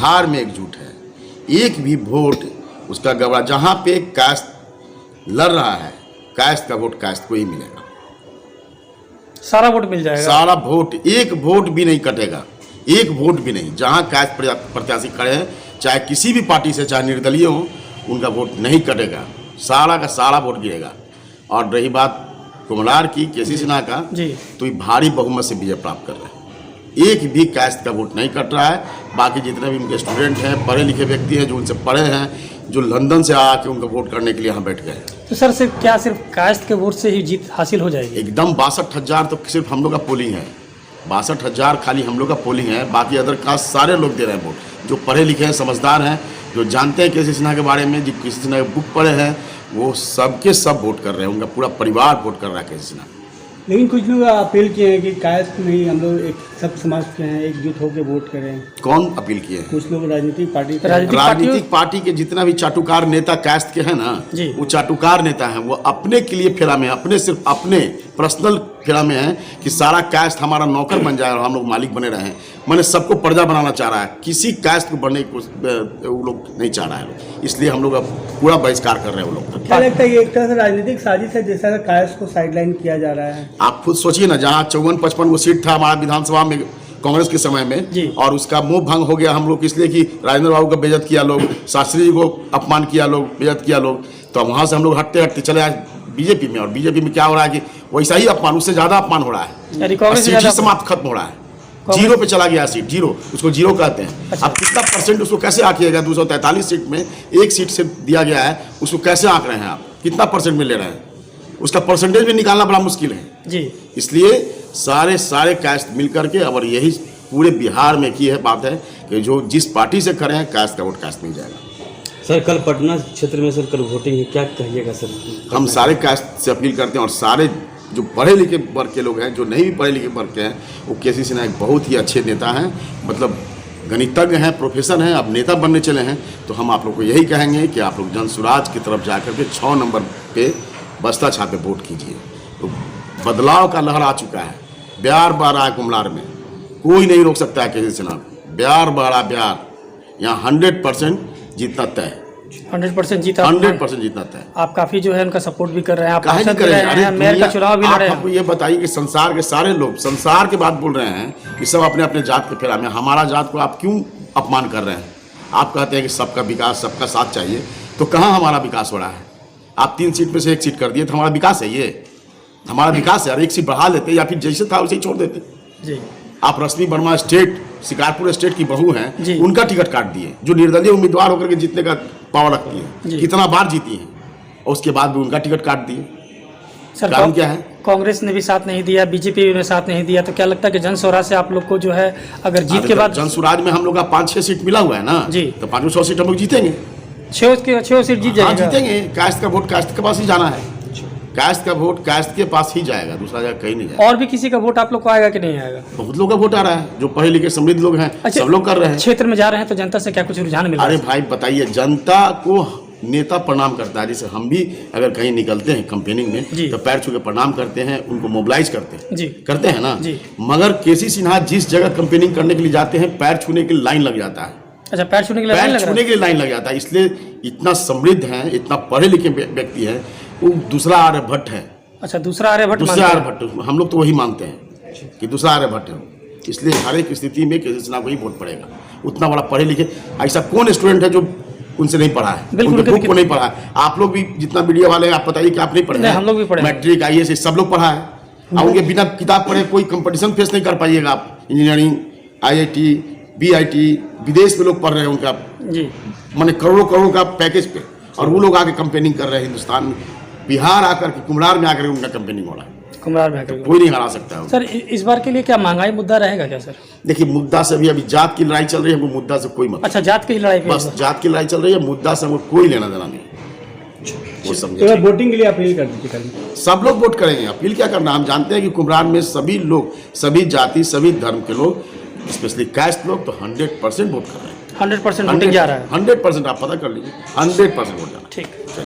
बिहार में एकजुट है। एक भी वोट उसका गवा, जहाँ पे कास्ट लड़ रहा है कास्ट का वोट कास्ट को ही मिलेगा, सारा वोट मिल जाएगा, सारा वोट, एक वोट भी नहीं कटेगा, एक वोट भी नहीं। जहाँ कास्ट प्रत्याशी खड़े हैं, चाहे किसी भी पार्टी से, चाहे निर्दलीय हो, उनका वोट नहीं कटेगा, सारा का सारा वोट गिरेगा। और रही बात कुम्हलार की, केसी सिन्हा का, तो ये भारी बहुमत से विजय प्राप्त कर रहे हैं। एक भी कास्ट का वोट नहीं कट रहा है। बाकी जितने भी उनके स्टूडेंट हैं, पढ़े लिखे व्यक्ति हैं, जो उनसे पढ़े हैं, जो लंदन से आके उनका वोट करने के लिए यहाँ बैठ गए। तो सर सिर्फ कास्ट के वोट से ही जीत हासिल हो जाएगी? एकदम 62,000 तो सिर्फ हम लोग का पोलिंग है, 62,000 खाली हम लोग का पोलिंग है। बाकी अदर कास्ट सारे लोग दे रहे हैं वोट, जो पढ़े लिखे हैं, समझदार हैं, जो जानते हैं केसी सिन्हा के बारे में, जो केसी सिन्हा के बुक पढ़े हैं, वो सबके सब वोट कर रहे हैं। उनका पूरा परिवार वोट कर रहा है केसी सिन्हा। लेकिन कुछ लोग अपील किए हैं कि कास्ट में हम लोग एक सब समाज के हैं, एकजुट होकर वोट करें। कौन अपील किए हैं? कुछ लोग राजनीतिक पार्टी के जितना भी चाटुकार नेता कास्ट के हैं ना, वो चाटुकार नेता हैं, वो अपने के लिए फेरा में, अपने सिर्फ अपने पर्सनल फेरा में है कि सारा कास्ट हमारा नौकर बन जाए और हम लोग मालिक बने रहे। मैंने सबको प्रजा बनाना चाह रहा है, किसी कास्ट को बढ़ने की वो लोग नहीं चाह रहा है, इसलिए हम लोग अब पूरा बहिष्कार कर रहे हैं। वो लोग क्या लगता है ये एक तरह से राजनीतिक साजिश है, जैसा कास्ट को साइडलाइन किया जा रहा है? आप खुद सोचिए ना, जहाँ 54-55 वो सीट था हमारा विधानसभा में कांग्रेस के समय में, और उसका मुंह भंग हो गया हम लोग, इसलिए कि राजेंद्र बाबू का बेइज्जत किया लोग, शास्त्री जी को अपमान किया लोग, बेइज्जत किया लोग, तो वहाँ से हम लोग हटते हटते चले आए बीजेपी में। और बीजेपी में क्या हो रहा है कि वैसा ही अपमान, उससे ज़्यादा अपमान हो रहा है, सीट ही समाप्त खत्म हो रहा है, जीरो पे चला गया सीट, जीरो, उसको जीरो कहते हैं। अब कितना परसेंट उसको कैसे आंकिएगा? 243 सीट में एक सीट से दिया गया है, उसको कैसे आंक रहे हैं आप? कितना परसेंट में ले रहे हैं? उसका परसेंटेज भी निकालना बड़ा मुश्किल है जी। इसलिए सारे कास्ट मिल करके, और यही पूरे बिहार में की है बात है कि जो जिस पार्टी से खड़े हैं कास्ट का वोट कास्ट मिल जाएगा। सर कल पटना क्षेत्र में सर कल वोटिंग है, क्या कहिएगा सर? हम सारे कास्ट से अपील करते हैं, और सारे जो पढ़े लिखे वर्ग के लोग हैं, जो नहीं भी पढ़े लिखे वर्ग के हैं, वो केसी सिन्हा एक बहुत ही अच्छे नेता हैं, मतलब गणितज्ञ हैं, प्रोफेसर हैं, अब नेता बनने चले हैं। तो हम आप लोग को यही कहेंगे कि आप लोग जनसुराज की तरफ जाकर के 6 नंबर पे बस्ता छापे वोट कीजिए। तो बदलाव का लहर आ चुका है, ब्यार बह रहा है कुम्हलार में, कोई नहीं रोक सकता है केसी सिन्हा को। ब्यार बह रहा, ब्यार यहाँ 100% जीतना तय, 100% जीता, 100% जीतना तय। आप काफी जो है उनका सपोर्ट भी कर रहे हैं, आप काहे नहीं कर रहे हैं? मेयर का चुनाव भी लड़ रहे हैं। आपको ये बताइए कि संसार के सारे लोग संसार के बात बोल रहे हैं कि सब अपने अपने जात के फेरा में, हमारा जात को आप क्यों अपमान कर रहे हैं? आप कहते हैं कि सबका विकास, सबका साथ चाहिए, तो कहाँ हमारा विकास हो रहा है? आप 3 सीट में से 1 सीट कर दिए, तो हमारा विकास है ये? हमारा विकास है यार, 1 सीट बढ़ा लेते या फिर जैसे था वैसे ही छोड़ देते जी। आप रश्मि वर्मा स्टेट, शिकारपुर स्टेट की बहू हैं, उनका टिकट काट दिए, जो निर्दलीय उम्मीदवार होकर के जीतने का पावर रखती है, कितना बार जीती हैं, और उसके बाद भी उनका टिकट काट दिए। सर कारण क्या है? कांग्रेस ने भी साथ नहीं दिया, बीजेपी ने साथ नहीं दिया, तो क्या लगता है कि जनस्वराज से आप लोग को जो है अगर जीत के बाद? जनस्वराज में हम लोग का 5-6 सीट मिला हुआ है ना जी, तो 500 सीट हम लोग जीतेंगे, 6 सीट जीत जाएंगे, जीतेंगे। कास्ट का वोट कास्ट के पास ही जाना है, कास्ट का वोट कास्ट के पास ही जाएगा, दूसरा जगह कहीं नहीं जाएगा। और भी किसी का वोट आप लोग को आएगा कि नहीं आएगा? बहुत लोगों का वोट आ रहा है, जो पढ़े लिखे समृद्ध लोग हैं, सब लोग कर रहे हैं। क्षेत्र में जा रहे हैं तो जनता से क्या कुछ रुझान मिला? अरे भाई बताइए, जनता को नेता प्रणाम करता है, जैसे हम भी अगर कहीं निकलते हैं कंपेनिंग में तो पैर छू के प्रणाम करते हैं, उनको मोबिलाइज करते हैं, करते हैं ना। मगर केसी सिन्हा जिस जगह कंपेनिंग करने के लिए जाते हैं, पैर छूने की लाइन लग जाता है। अच्छा, पैर छूने के लिए लाइन लग जाता है। इसलिए इतना समृद्ध है, इतना पढ़े लिखे व्यक्ति है, वो दूसरा आर्यभट्ट है। अच्छा, दूसरा आर्यभट्ट, हम लोग तो वही मानते हैं कि दूसरा आर्यभट्ट है। इसलिए हर एक स्थिति में केसी सिन्हा को ही वोट पड़ेगा। उतना बड़ा पढ़े लिखे ऐसा कौन स्टूडेंट है जो उनसे नहीं पढ़ा है, उनके बुक को नहीं पढ़ा है? आप लोग भी जितना मीडिया वाले हैं, आप बताइए कि आप नहीं पढ़े? हम लोग भी पढ़े, मैट्रिक IAS सब लोग पढ़ा है, और उनके बिना किताब पढ़े कोई कंपटीशन फेस नहीं कर पाइएगा आप। इंजीनियरिंग, IIT, BIT, विदेश में लोग पढ़ रहे हैं, उनका माने करोड़ों का पैकेज पे, और वो लोग आके कंपेनिंग कर रहे हैं हिंदुस्तान में। बिहार आकर के, कुम्हलार में आकर उनका कंपेनिंग हो रहा है, कुम्हलार में आकर कोई नहीं हरा सकता है। सर इस बार के लिए क्या महंगाई मुद्दा रहेगा क्या सर? देखिए, मुद्दा से अभी जात की लड़ाई चल रही है, हमको मुद्दा से कोई मतलब। अच्छा, जात की लड़ाई, बस जात की लड़ाई चल रही है, मुद्दा से हमको कोई लेना देना नहीं। वो समझे। तो वोटिंग के लिए अपील कर दीजिए कल। सब लोग वोट करेंगे, अपील क्या करना? हम जानते हैं कि कुम्हलार में सभी लोग, सभी जाति, सभी धर्म के लोग, स्पेशली कास्ट लोग, तो 100% वोट कर रहे हैं। 100% वोटिंग जा रहा है, 100% आप पता कर लीजिए, 100% वोट जाना। ठीक।